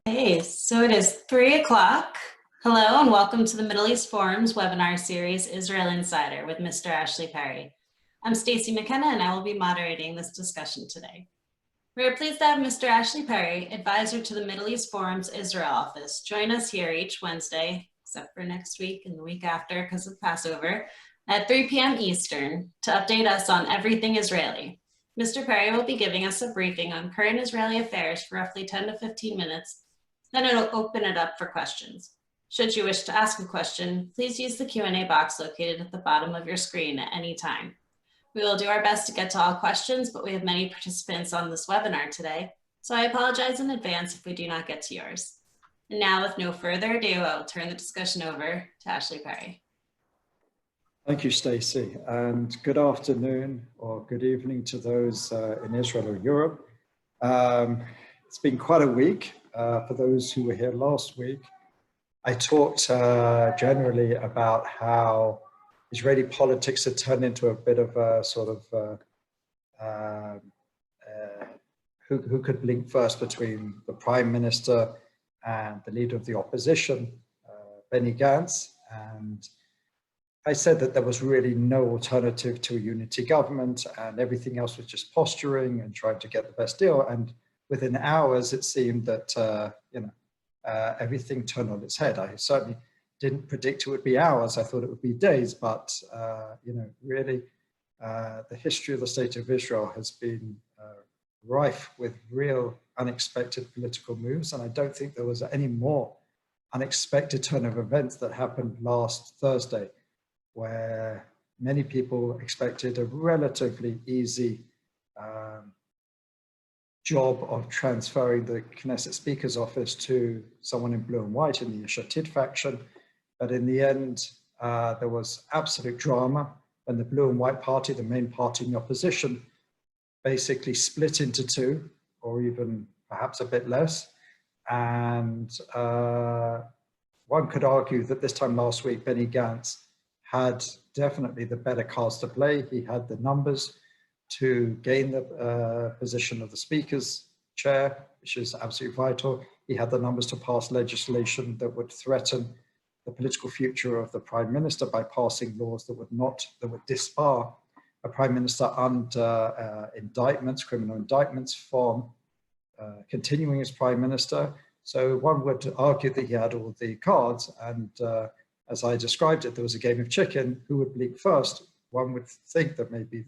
Hey, so it is 3 o'clock. Hello and welcome to the Middle East Forum's webinar series, Israel Insider with Mr. Ashley Perry. I'm Stacey McKenna and I will be moderating this discussion today. We are pleased to have Mr. Ashley Perry, advisor to the Middle East Forum's Israel office, join us here each Wednesday, except for next week and the week after because of Passover, at 3 p.m. Eastern to update us on everything Israeli. Mr. Perry will be giving us a briefing on current Israeli affairs for roughly 10 to 15 minutes. Then it'll open it up for questions. Should you wish to ask a question, please use the Q&A box located at the bottom of your screen at any time. We will do our best to get to all questions, but we have many participants on this webinar today, so I apologize in advance if we do not get to yours. And now, with no further ado, I will turn the discussion over to Ashley Perry. Thank you, Stacey, and good afternoon or good evening to those in Israel or Europe. It's been quite a week. For those who were here last week, I talked generally about how Israeli politics had turned into a bit of a sort of who could blink first between the Prime Minister and the leader of the opposition, Benny Gantz. And I said that there was really no alternative to a unity government and everything else was just posturing and trying to get the best deal. And within hours, it seemed that, everything turned on its head. I certainly didn't predict it would be hours. I thought it would be days, but, really, the history of the state of Israel has been rife with real unexpected political moves. And I don't think there was any more unexpected turn of events that happened last Thursday, where many people expected a relatively easy job of transferring the Knesset Speaker's office to someone in blue and white in the Yesh Atid faction. But in the end, there was absolute drama when the blue and white party, the main party in the opposition, basically split into two, or even perhaps a bit less. And one could argue that this time last week, Benny Gantz had definitely the better cards to play. He had the numbers to gain the position of the Speaker's chair, which is absolutely vital. He had the numbers to pass legislation that would threaten the political future of the Prime Minister by passing laws that would disbar a Prime Minister under indictments, criminal indictments, from continuing as Prime Minister. So one would argue that he had all the cards, and as I described it, there was a game of chicken. Who would blink first? One would think that maybe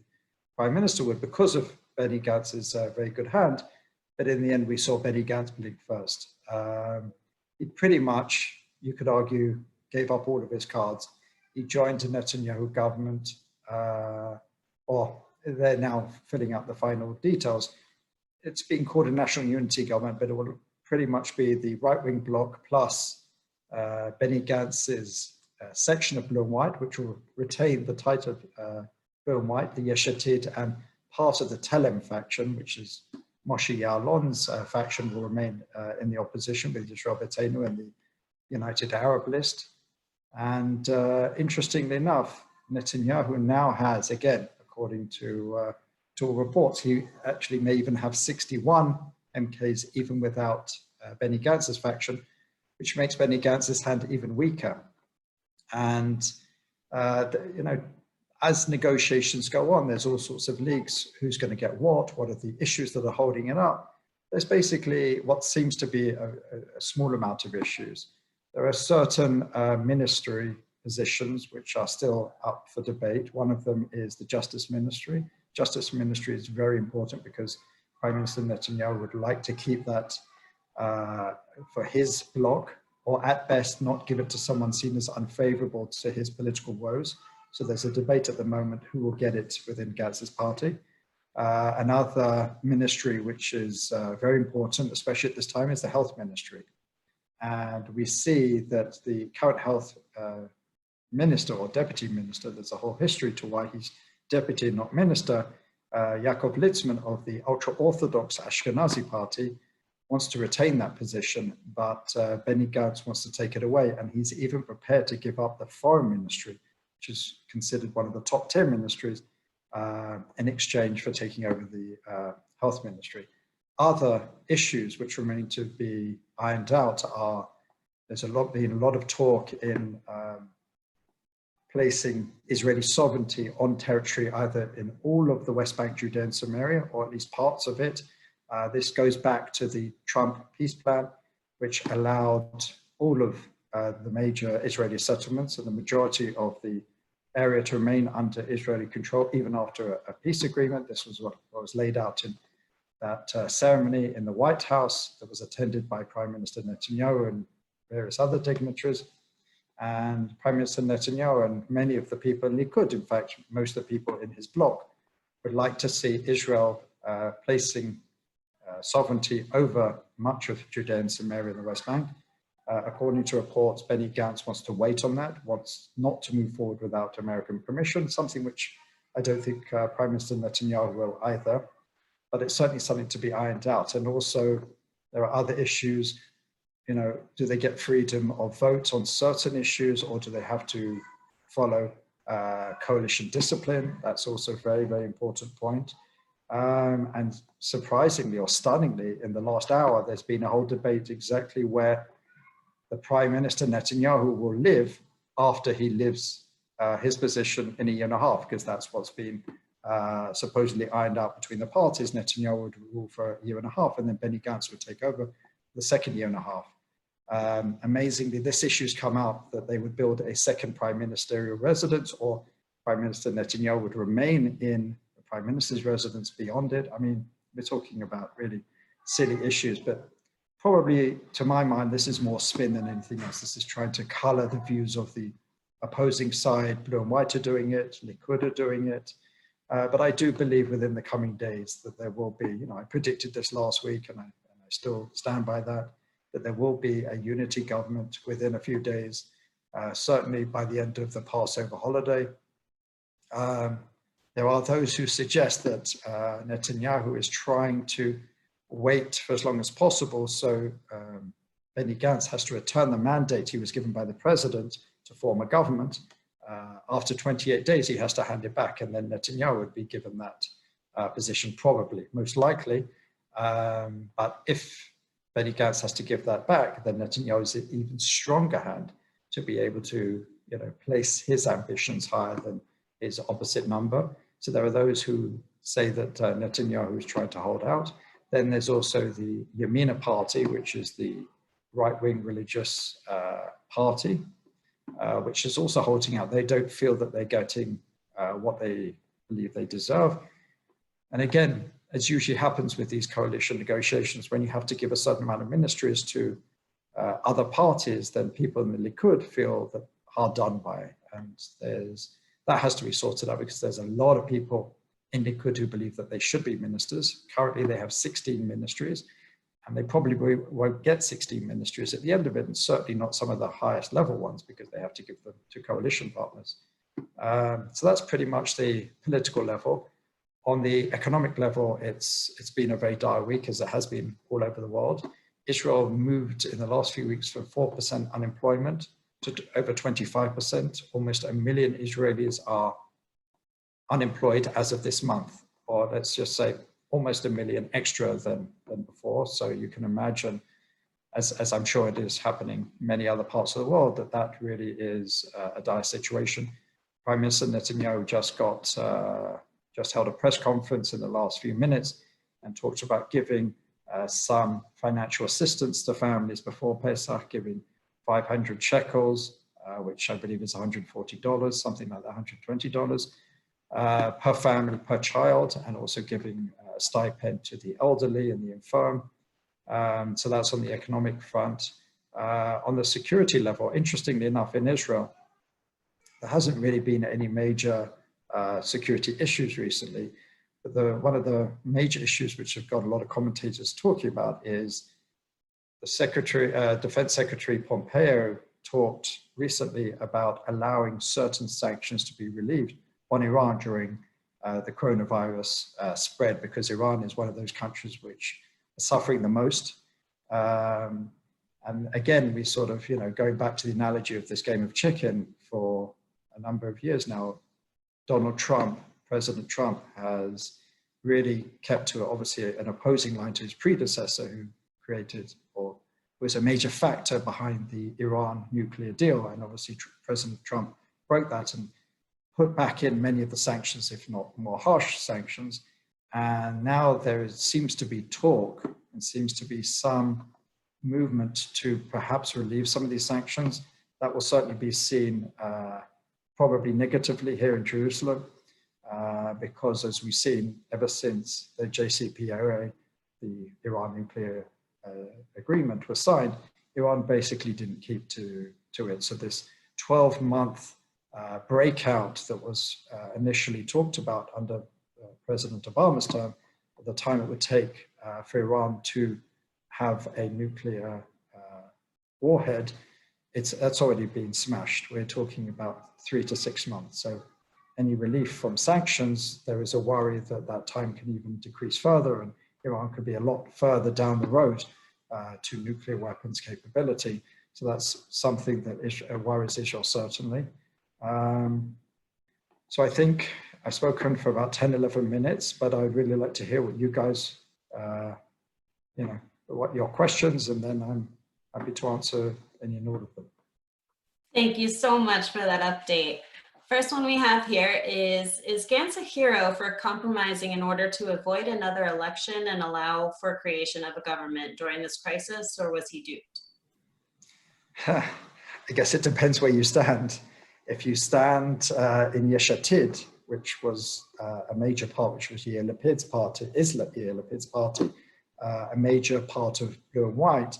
Prime Minister would, because of Benny Gantz's very good hand, but in the end we saw Benny Gantz blink first. He pretty much, you could argue, gave up all of his cards. He joined the Netanyahu government, or they're now filling out the final details. It's being called a national unity government, but it will pretty much be the right-wing bloc plus Benny Gantz's section of blue and white, which will retain the title of blue and white, the Yesh Atid, and part of the Telem faction, which is Moshe Ya'alon's faction, will remain in the opposition with Yisrael Beitenu and the United Arab List. And interestingly enough, Netanyahu now has, again, according to all reports, he actually may even have 61 MKs even without Benny Gantz's faction, which makes Benny Gantz's hand even weaker. And, as negotiations go on, there's all sorts of leaks. Who's going to get what are the issues that are holding it up? There's basically what seems to be a small amount of issues. There are certain ministry positions which are still up for debate. One of them is the Justice Ministry. Justice Ministry is very important because Prime Minister Netanyahu would like to keep that for his bloc, or at best not give it to someone seen as unfavorable to his political woes. So there's a debate at the moment who will get it within Gantz's party. Another ministry which is very important, especially at this time, is the Health Ministry. And we see that the current health minister or deputy minister, there's a whole history to why he's deputy and not minister, Yaakov Litzman of the ultra-Orthodox Ashkenazi party wants to retain that position, but Benny Gantz wants to take it away. And he's even prepared to give up the foreign ministry, which is considered one of the top 10 ministries, in exchange for taking over the health ministry. Other issues which remain to be ironed out are, there's been a lot of talk in placing Israeli sovereignty on territory either in all of the West Bank, Judea and Samaria, or at least parts of it. This goes back to the Trump peace plan, which allowed all of the major Israeli settlements and the majority of the area to remain under Israeli control, even after a peace agreement. This was what was laid out in that ceremony in the White House that was attended by Prime Minister Netanyahu and various other dignitaries. And Prime Minister Netanyahu and many of the people in Likud, in fact, most of the people in his bloc, would like to see Israel placing sovereignty over much of Judea and Samaria and the West Bank. According to reports, Benny Gantz wants to wait on that, wants not to move forward without American permission, something which I don't think Prime Minister Netanyahu will either, but it's certainly something to be ironed out. And also there are other issues, you know, do they get freedom of vote on certain issues, or do they have to follow coalition discipline? That's also a very, very important point. And surprisingly or stunningly, in the last hour, there's been a whole debate exactly where the Prime Minister Netanyahu will live after he leaves his position in a year and a half, because that's what's been supposedly ironed out between the parties. Netanyahu would rule for a year and a half, and then Benny Gantz would take over the second year and a half. Amazingly, this issue's come out that they would build a second prime ministerial residence, or Prime Minister Netanyahu would remain in the Prime Minister's residence beyond it. I mean, we're talking about really silly issues, but probably, to my mind, this is more spin than anything else. This is trying to color the views of the opposing side. Blue and white are doing it, Likud are doing it. But I do believe within the coming days that there will be, you know, I predicted this last week and I still stand by that there will be a unity government within a few days, certainly by the end of the Passover holiday. There are those who suggest that Netanyahu is trying to wait for as long as possible, so Benny Gantz has to return the mandate he was given by the president to form a government. After 28 days, he has to hand it back, and then Netanyahu would be given that position, probably, most likely. But if Benny Gantz has to give that back, then Netanyahu is an even stronger hand to be able to, you know, place his ambitions higher than his opposite number. So there are those who say that Netanyahu is trying to hold out. Then there's also the Yamina party, which is the right-wing religious party, which is also holding out. They don't feel that they're getting what they believe they deserve. And again, as usually happens with these coalition negotiations, when you have to give a certain amount of ministries to other parties, then people in the Likud feel that hard done by. And that has to be sorted out, because there's a lot of people in Likud who believe that they should be ministers. Currently, they have 16 ministries, and they probably won't get 16 ministries at the end of it, and certainly not some of the highest level ones, because they have to give them to coalition partners. So that's pretty much the political level. On the economic level, it's been a very dire week, as it has been all over the world. Israel moved in the last few weeks from 4% unemployment to over 25%. Almost 1 million Israelis are unemployed as of this month, or let's just say almost 1 million extra than before. So you can imagine, as I'm sure it is happening in many other parts of the world, that really is a dire situation. Prime Minister Netanyahu just held a press conference in the last few minutes and talked about giving some financial assistance to families before Pesach, giving 500 shekels, which I believe is $140, something like that, $120 per family, per child, and also giving a stipend to the elderly and the infirm. So that's on the economic front. On the security level, interestingly enough, in Israel, there hasn't really been any major security issues recently. But one of the major issues which have got a lot of commentators talking about is the Defense Secretary Pompeo talked recently about allowing certain sanctions to be relieved on Iran during the coronavirus spread, because Iran is one of those countries which are suffering the most. And again, we sort of, going back to the analogy of this game of chicken for a number of years now, Donald Trump, President Trump has really kept to, obviously, an opposing line to his predecessor, who created or was a major factor behind the Iran nuclear deal. And obviously President Trump broke that and put back in many of the sanctions, if not more harsh sanctions. And now there seems to be talk and seems to be some movement to perhaps relieve some of these sanctions. That will certainly be seen probably negatively here in Jerusalem, because as we've seen ever since the JCPOA, the Iran nuclear agreement was signed, Iran basically didn't keep to it. So this 12-month breakout that was initially talked about under President Obama's term, at the time it would take for Iran to have a nuclear warhead, that's already been smashed. We're talking about 3 to 6 months. So any relief from sanctions, there is a worry that that time can even decrease further, and Iran could be a lot further down the road to nuclear weapons capability. So that's something that worries Israel, certainly. So I think I've spoken for about 10, 11 minutes, but I'd really like to hear what you guys, what your questions, and then I'm happy to answer any and all of them. Thank you so much for that update. First one we have here is Gantz a hero for compromising in order to avoid another election and allow for creation of a government during this crisis, or was he duped? I guess it depends where you stand. If you stand in Yesh Atid, which was a major part, which was Yair Lapid's party, a major part of Blue and White,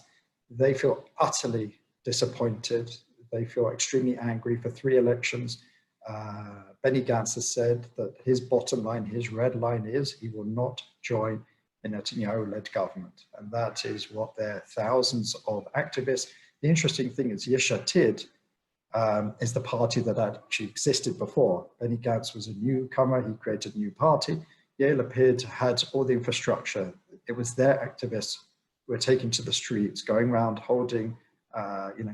they feel utterly disappointed. They feel extremely angry. For 3 elections, Benny Gantz has said that his bottom line, his red line is he will not join a Netanyahu-led government. And that is what their thousands of activists. The interesting thing is Yesh Atid is the party that actually existed before. Benny Gantz was a newcomer. He created a new party. Yair Lapid had all the infrastructure. It was their activists who were taking to the streets, going around holding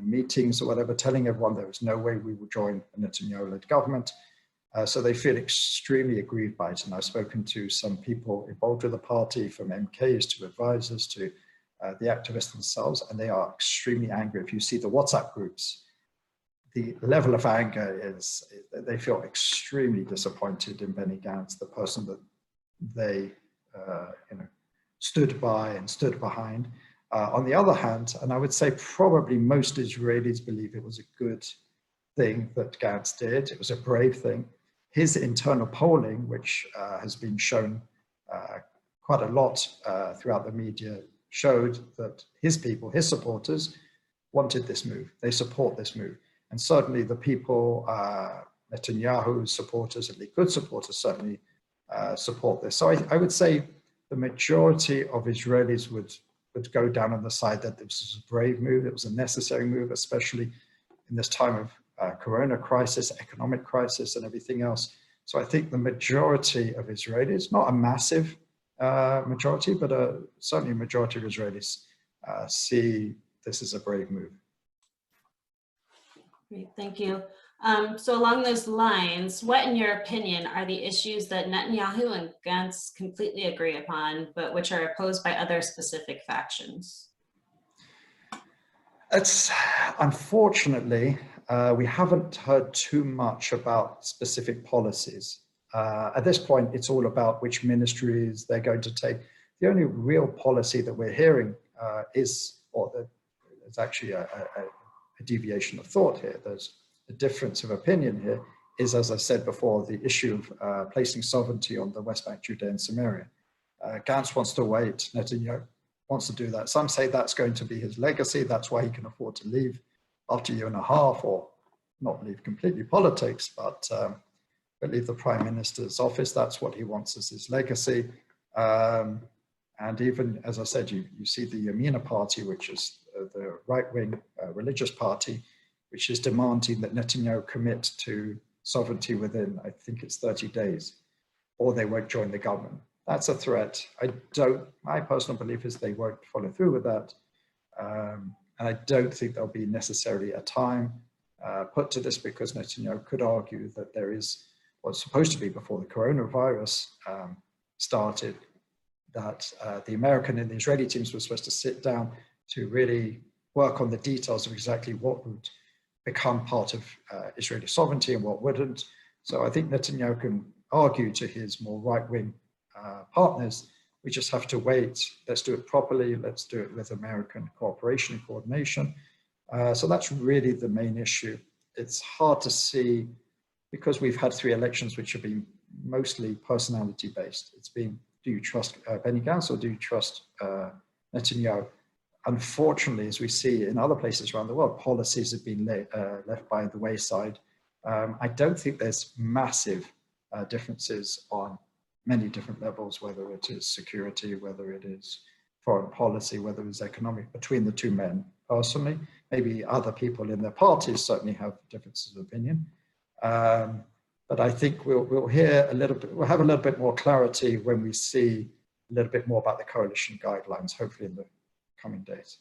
meetings or whatever, telling everyone there was no way we will join a Netanyahu-led government. So they feel extremely aggrieved by it. And I've spoken to some people involved with the party, from MKs to advisors to the activists themselves, and they are extremely angry. If you see the WhatsApp groups, the level of anger is, they feel extremely disappointed in Benny Gantz, the person that they stood by and stood behind. On the other hand, and I would say probably most Israelis believe it was a good thing that Gantz did. It was a brave thing. His internal polling, which has been shown quite a lot throughout the media, showed that his people, his supporters, wanted this move. They support this move. And certainly the people, Netanyahu's supporters and Likud supporters certainly support this. So I would say the majority of Israelis would go down on the side that this was a brave move. It was a necessary move, especially in this time of corona crisis, economic crisis, and everything else. So I think the majority of Israelis, not a massive majority, but certainly a majority of Israelis see this as a brave move. Great, thank you. So along those lines, what, in your opinion, are the issues that Netanyahu and Gantz completely agree upon, but which are opposed by other specific factions? It's unfortunately, we haven't heard too much about specific policies. At this point, it's all about which ministries they're going to take. The only real policy that we're hearing is, or there's actually a deviation of thought here. There's a difference of opinion here, is, as I said before, the issue of placing sovereignty on the West Bank, Judea and Samaria. Gantz wants to wait. Netanyahu wants to do that. Some say that's going to be his legacy. That's why he can afford to leave after a year and a half, or not leave completely politics, but leave the prime minister's office. That's what he wants as his legacy. And even, as I said, you see the Yamina party, which is the right-wing religious party, which is demanding that Netanyahu commit to sovereignty within, I think it's 30 days, or they won't join the government. That's a threat. My personal belief is they won't follow through with that. And I don't think there'll be necessarily a time put to this, because Netanyahu could argue that there is was supposed to be before the coronavirus started, that the American and the Israeli teams were supposed to sit down to really work on the details of exactly what would become part of Israeli sovereignty and what wouldn't. So I think Netanyahu can argue to his more right-wing partners, we just have to wait, let's do it properly, let's do it with American cooperation and coordination. So that's really the main issue. It's hard to see, because we've had 3 elections which have been mostly personality based. It's been, do you trust Benny Gantz or do you trust Netanyahu? Unfortunately, as we see in other places around the world, policies have been left by the wayside. I don't think there's massive differences on many different levels, whether it is security, whether it is foreign policy, whether it is economic, between the 2 men personally. Maybe other people in their parties certainly have differences of opinion. But I think we'll hear a little bit, we'll have a little bit more clarity when we see a little bit more about the coalition guidelines, hopefully in the coming days.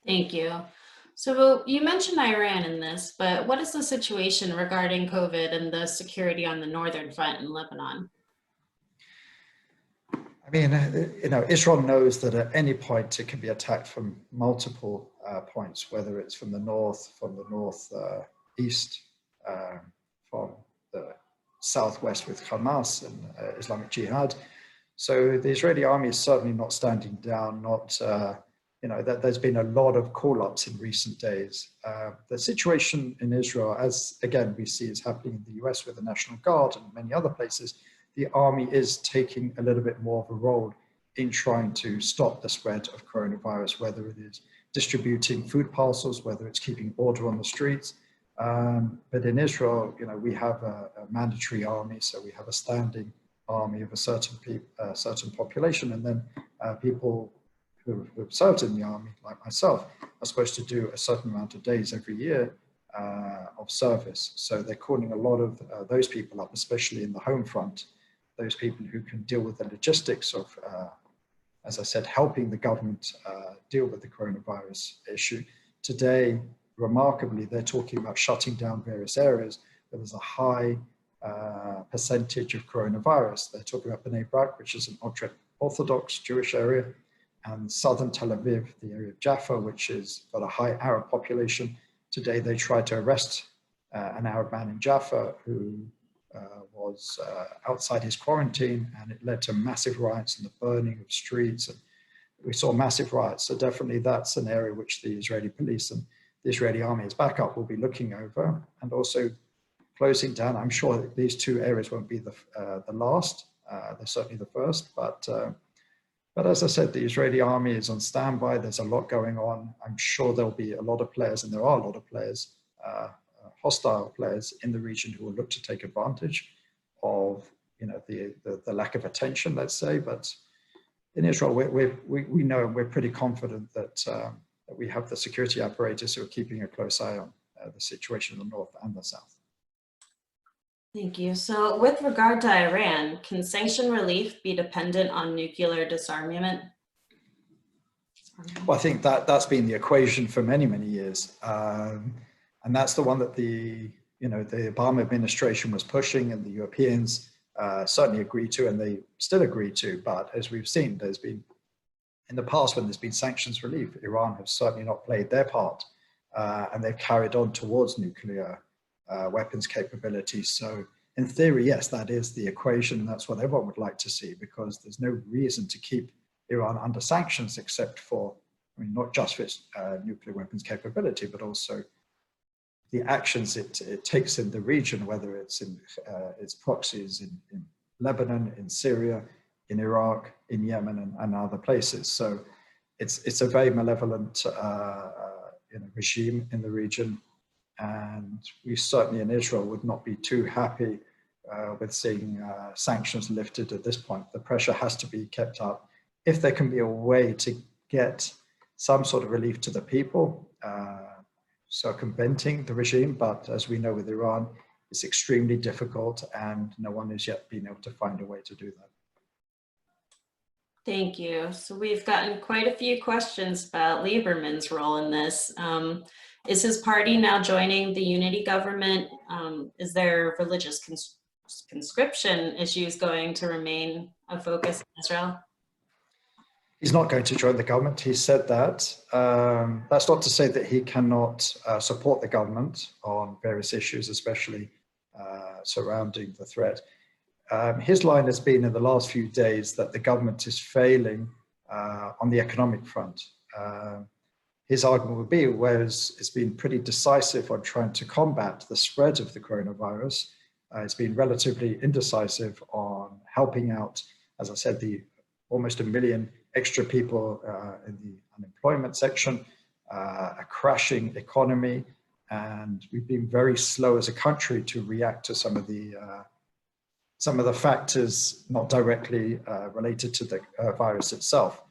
Thank you. So you mentioned Iran in this, but what is the situation regarding COVID and the security on the northern front in Lebanon? I mean, Israel knows that at any point it can be attacked from multiple points, whether it's from the north, east, from the southwest with Hamas and Islamic Jihad. So the Israeli army is certainly not standing down, there's been a lot of call-ups in recent days. The situation in Israel, as again we see is happening in the US with the National Guard and many other places, the army is taking a little bit more of a role in trying to stop the spread of coronavirus, whether it is distributing food parcels, whether it's keeping order on the streets. But in Israel, we have a mandatory army, so we have a standing army of a certain population, and then people who have served in the army, like myself, are supposed to do a certain amount of days every year of service. So they're calling a lot of those people up, especially in the home front, those people who can deal with the logistics of, as I said, helping the government deal with the coronavirus issue. Today, remarkably, they're talking about shutting down various areas where there's a high percentage of coronavirus. They're talking about Bnei Brak, which is an Orthodox Jewish area, and southern Tel Aviv, the area of Jaffa, which has got a high Arab population. Today, they tried to arrest an Arab man in Jaffa who was outside his quarantine, and it led to massive riots and the burning of streets. And we saw massive riots. So definitely that's an area which the Israeli police and the Israeli army as backup will be looking over, and also closing down. I'm sure that these 2 areas won't be the last. They're certainly the first, but as I said, the Israeli army is on standby. There's a lot going on. I'm sure there'll be a lot of players, and there are a lot of players, hostile players in the region who will look to take advantage of the lack of attention, let's say. But in Israel, we know, and we're pretty confident that we have the security apparatus who are keeping a close eye on the situation in the north and the south. Thank you. So with regard to Iran, can sanction relief be dependent on nuclear disarmament? Well, I think that's been the equation for many, many years. And that's the one that the Obama administration was pushing, and the Europeans certainly agreed to, and they still agree to. But as we've seen, there's been, in the past, when there's been sanctions relief, Iran have certainly not played their part, and they've carried on towards nuclear weapons capabilities. So in theory, yes, that is the equation. That's what everyone would like to see, because there's no reason to keep Iran under sanctions except for, not just for its nuclear weapons capability, but also the actions it takes in the region, whether it's in its proxies in Lebanon, in Syria, in Iraq, in Yemen, and other places. So it's a very malevolent regime in the region. And we certainly in Israel would not be too happy with seeing sanctions lifted at this point. The pressure has to be kept up. If there can be a way to get some sort of relief to the people, circumventing the regime, but as we know with Iran, it's extremely difficult, and no one has yet been able to find a way to do that. Thank you. So we've gotten quite a few questions about Lieberman's role in this. Is his party now joining the unity government? Is there religious conscription issues going to remain a focus in Israel? He's not going to join the government. He said that. That's not to say that he cannot support the government on various issues, especially surrounding the threat. His line has been in the last few days that the government is failing on the economic front. His argument would be, whereas it's been pretty decisive on trying to combat the spread of the coronavirus, it's been relatively indecisive on helping out, as I said, the almost 1 million extra people in the unemployment section, a crashing economy, and we've been very slow as a country to react to some of the factors not directly related to the virus itself.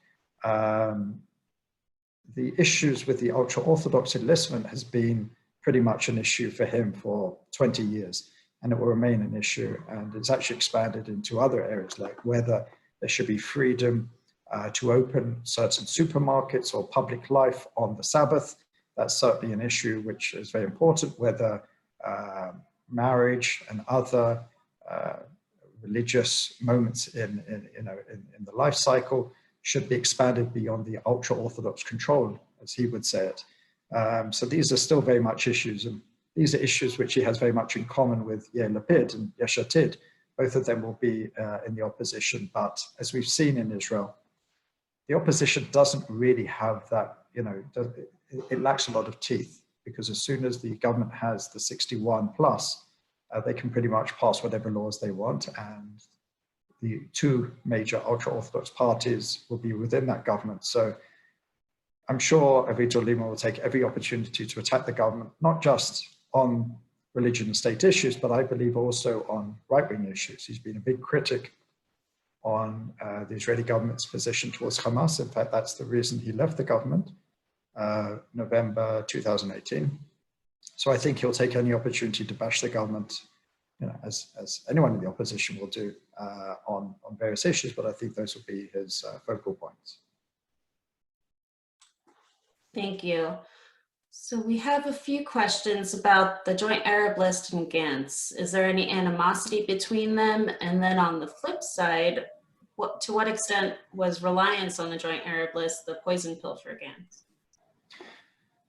The issues with the ultra-Orthodox enlistment has been pretty much an issue for him for 20 years, and it will remain an issue. And it's actually expanded into other areas, like whether there should be freedom to open certain supermarkets or public life on the Sabbath. That's certainly an issue which is very important, whether marriage and other religious moments in the life cycle should be expanded beyond the ultra-Orthodox control, as he would say it. So these are still very much issues, and these are issues which he has very much in common with Yair Lapid and Yesh Atid. Both of them will be in the opposition, but as we've seen in Israel, the opposition doesn't really have that, it lacks a lot of teeth, because as soon as the government has the 61 plus, they can pretty much pass whatever laws they want, and the two major ultra-Orthodox parties will be within that government. So I'm sure Avigdor Lieberman will take every opportunity to attack the government, not just on religion and state issues, but I believe also on right-wing issues. He's been a big critic on the Israeli government's position towards Hamas. In fact, that's the reason he left the government, November 2018. So I think he'll take any opportunity to bash the government, as anyone in the opposition will do on various issues, but I think those will be his focal points. Thank you. So we have a few questions about the Joint Arab List and Gantz. Is there any animosity between them? And then on the flip side, to what extent was reliance on the Joint Arab List the poison pill for Gantz?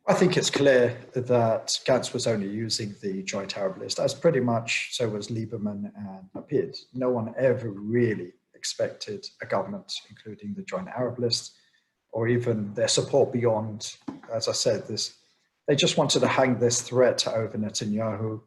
I think it's clear that Gantz was only using the Joint Arab List, as pretty much so was Lieberman and Lapid. No one ever really expected a government, including the Joint Arab List, or even their support beyond, as I said, this. They just wanted to hang this threat over Netanyahu.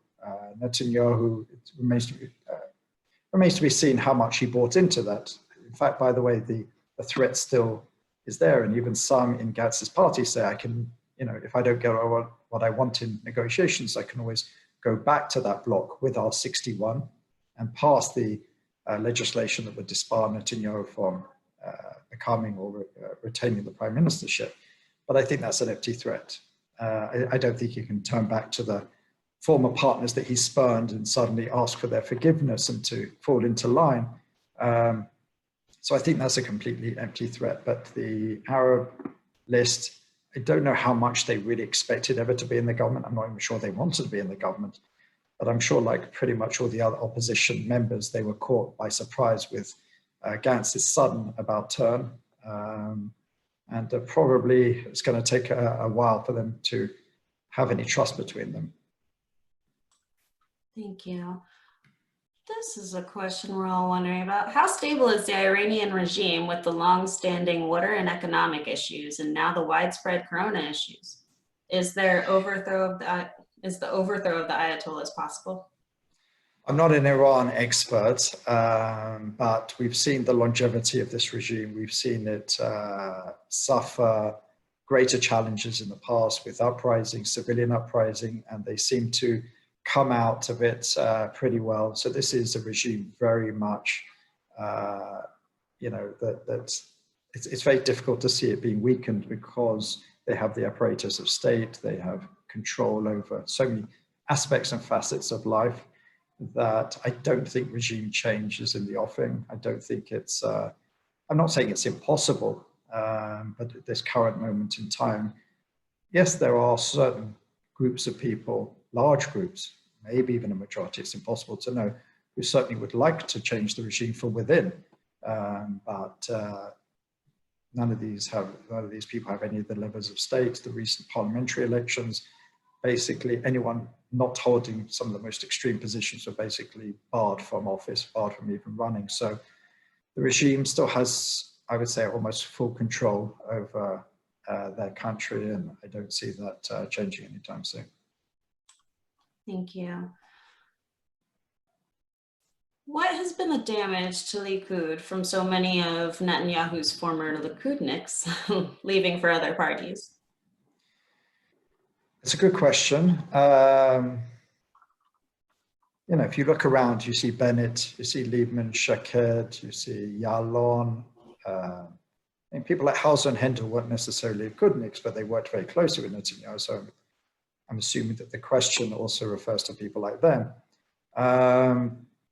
Netanyahu, it remains to be seen how much he bought into that. In fact, by the way, the threat still is there, and even some in Gantz's party say, I can, if I don't get what I want in negotiations, I can always go back to that bloc with our 61 and pass the legislation that would disbar Netanyahu from becoming or retaining the prime ministership. But I think that's an empty threat. I don't think you can turn back to the former partners that he spurned and suddenly ask for their forgiveness and to fall into line. So I think that's a completely empty threat. But the Arab List, I don't know how much they really expected ever to be in the government. I'm not even sure they wanted to be in the government. But I'm sure, like pretty much all the other opposition members, they were caught by surprise with Gantz's sudden about turn. And probably it's going to take a while for them to have any trust between them. Thank you. This is a question we're all wondering about. How stable is the Iranian regime with the long-standing water and economic issues and now the widespread corona issues? Is the overthrow of the Ayatollahs possible? I'm not an Iran expert, but we've seen the longevity of this regime. We've seen it suffer greater challenges in the past with uprising, civilian uprising, and they seem to come out of it pretty well. So this is a regime very much, it's very difficult to see it being weakened because they have the apparatus of state, they have control over so many aspects and facets of life, that I don't think regime change is in the offing. I don't think it's, I'm not saying it's impossible, but at this current moment in time, yes, there are certain groups of people, large groups, maybe even a majority, it's impossible to know, who certainly would like to change the regime from within. But none of these people have any of the levers of state. The recent parliamentary elections, basically anyone not holding some of the most extreme positions were basically barred from office, barred from even running. So the regime still has, I would say, almost full control over their country, and I don't see that changing anytime soon. Thank you. What has been the damage to Likud from so many of Netanyahu's former Likudniks leaving for other parties? It's a good question. You know, if you look around, you see Bennett, you see Liebman, Shaked, you see Yalon. And people like Hauser and Hendel weren't necessarily Likudniks, but they worked very closely with Netanyahu. So I'm assuming that the question also refers to people like them.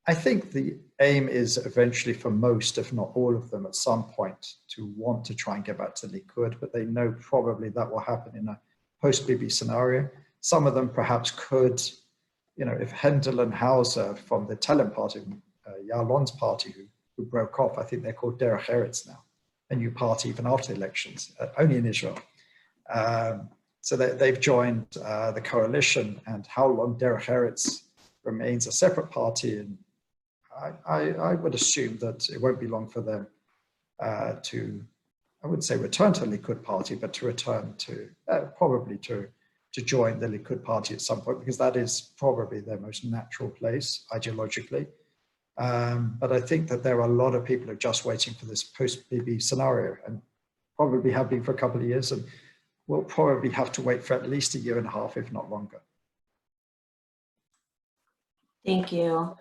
I think the aim is eventually for most, if not all of them, at some point to want to try and get back to Likud, but they know probably that will happen in a post-Bibi scenario. Some of them perhaps could, you know, if Hendel and Hauser from the Telem party, Yalon's party, who broke off, I think they're called Derech Eretz now, a new party even after the elections, only in Israel. So they've joined the coalition, and how long Derech Eretz remains a separate party, and I would assume that it won't be long for them to, I wouldn't say return to the Likud party, but to return to, probably to join the Likud party at some point, because that is probably their most natural place ideologically. But I think that there are a lot of people who are just waiting for this post-Bibi scenario, and probably have been for a couple of years, and will probably have to wait for at least a year and a half, if not longer. Thank you.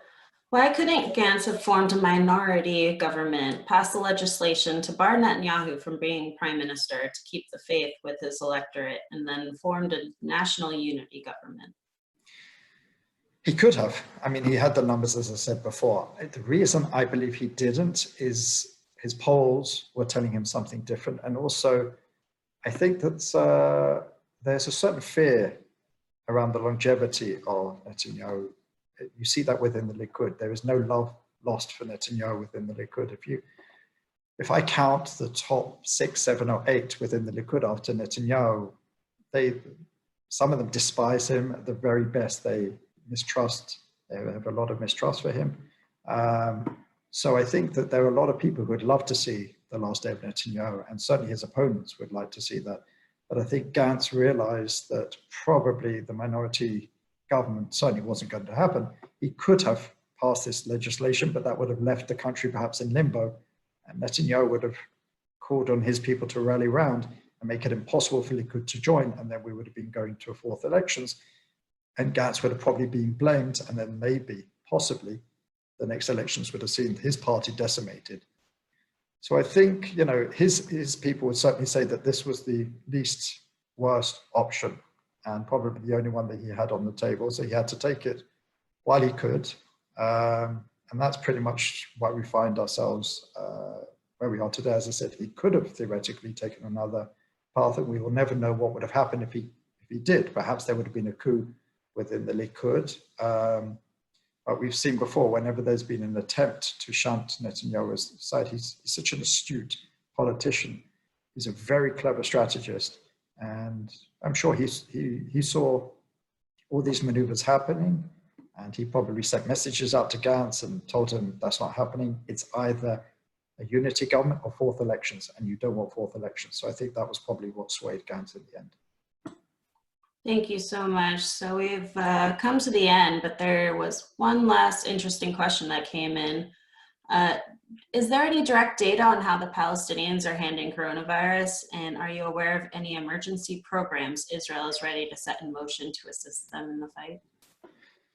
Why couldn't Gantz have formed a minority government, passed the legislation to bar Netanyahu from being prime minister to keep the faith with his electorate, and then formed a national unity government? He could have. I mean, he had the numbers, as I said before. The reason I believe he didn't is his polls were telling him something different. And also, I think that there's a certain fear around the longevity of Netanyahu. You see that within the Likud. There is no love lost for Netanyahu within the Likud. If I count the top 6, 7, or 8 within the Likud after Netanyahu, some of them despise him. At the very best, they mistrust. They have a lot of mistrust for him. So I think that there are a lot of people who would love to see the last day of Netanyahu, and certainly his opponents would like to see that. But I think Gantz realized that probably the minority government certainly wasn't going to happen. He could have passed this legislation, but that would have left the country perhaps in limbo, and Netanyahu would have called on his people to rally round and make it impossible for Likud to join, and then we would have been going to a fourth elections, and Gantz would have probably been blamed, and then maybe, possibly, the next elections would have seen his party decimated. So I think, you know, his people would certainly say that this was the least worst option, and probably the only one that he had on the table. So he had to take it while he could. And that's pretty much why we find ourselves where we are today. As I said, he could have theoretically taken another path, and we will never know what would have happened if he did. Perhaps there would have been a coup within the Likud. But we've seen before, whenever there's been an attempt to shunt Netanyahu's side, he's such an astute politician. He's a very clever strategist. And I'm sure he saw all these maneuvers happening, and he probably sent messages out to Gantz and told him that's not happening. It's either a unity government or fourth elections, and you don't want fourth elections. So I think that was probably what swayed Gantz in the end. Thank you so much. So we've come to the end, but there was one last interesting question that came in. Is there any direct data on how the Palestinians are handling coronavirus? And are you aware of any emergency programs Israel is ready to set in motion to assist them in the fight?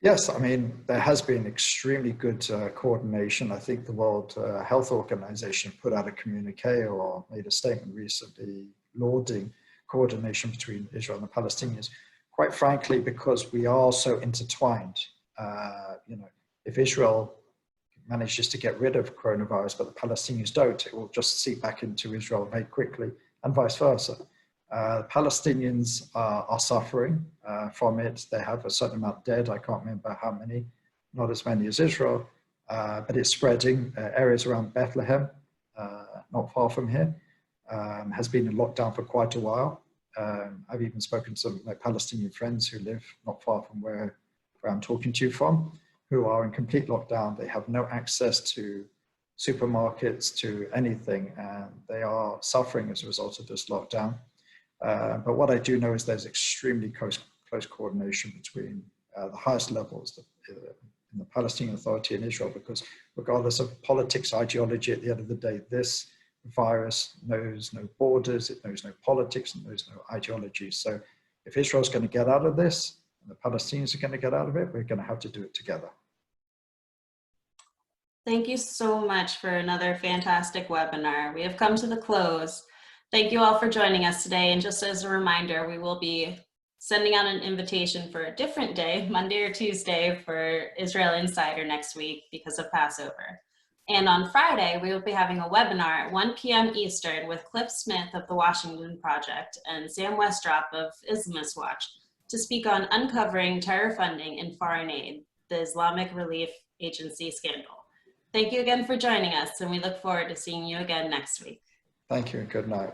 Yes, I mean, there has been extremely good coordination. I think the World Health Organization put out a communique or made a statement recently lauding coordination between Israel and the Palestinians, quite frankly, because we are so intertwined. You know, if Israel manages to get rid of coronavirus, but the Palestinians don't, it will just seep back into Israel very quickly, and vice versa. The Palestinians are suffering from it. They have a certain amount dead. I can't remember how many, not as many as Israel, but it's spreading. Areas around Bethlehem, not far from here, has been in lockdown for quite a while. I've even spoken to some of my Palestinian friends who live not far from where I'm talking to you from, who are in complete lockdown. They have no access to supermarkets, to anything, and they are suffering as a result of this lockdown. But what I do know is there's extremely close coordination between the highest levels in the Palestinian Authority in Israel, because regardless of politics, ideology, at the end of the day, this virus knows no borders, it knows no politics, it knows no ideology. So if Israel's going to get out of this, and the Palestinians are going to get out of it, we're going to have to do it together. Thank you so much for another fantastic webinar. We have come to the close. Thank you all for joining us today. And just as a reminder, we will be sending out an invitation for a different day, Monday or Tuesday, for Israel Insider next week because of Passover. And on Friday, we will be having a webinar at 1 p.m. Eastern with Cliff Smith of the Washington Project and Sam Westrop of Islamist Watch to speak on uncovering terror funding in foreign aid, the Islamic Relief Agency scandal. Thank you again for joining us, and we look forward to seeing you again next week. Thank you and good night.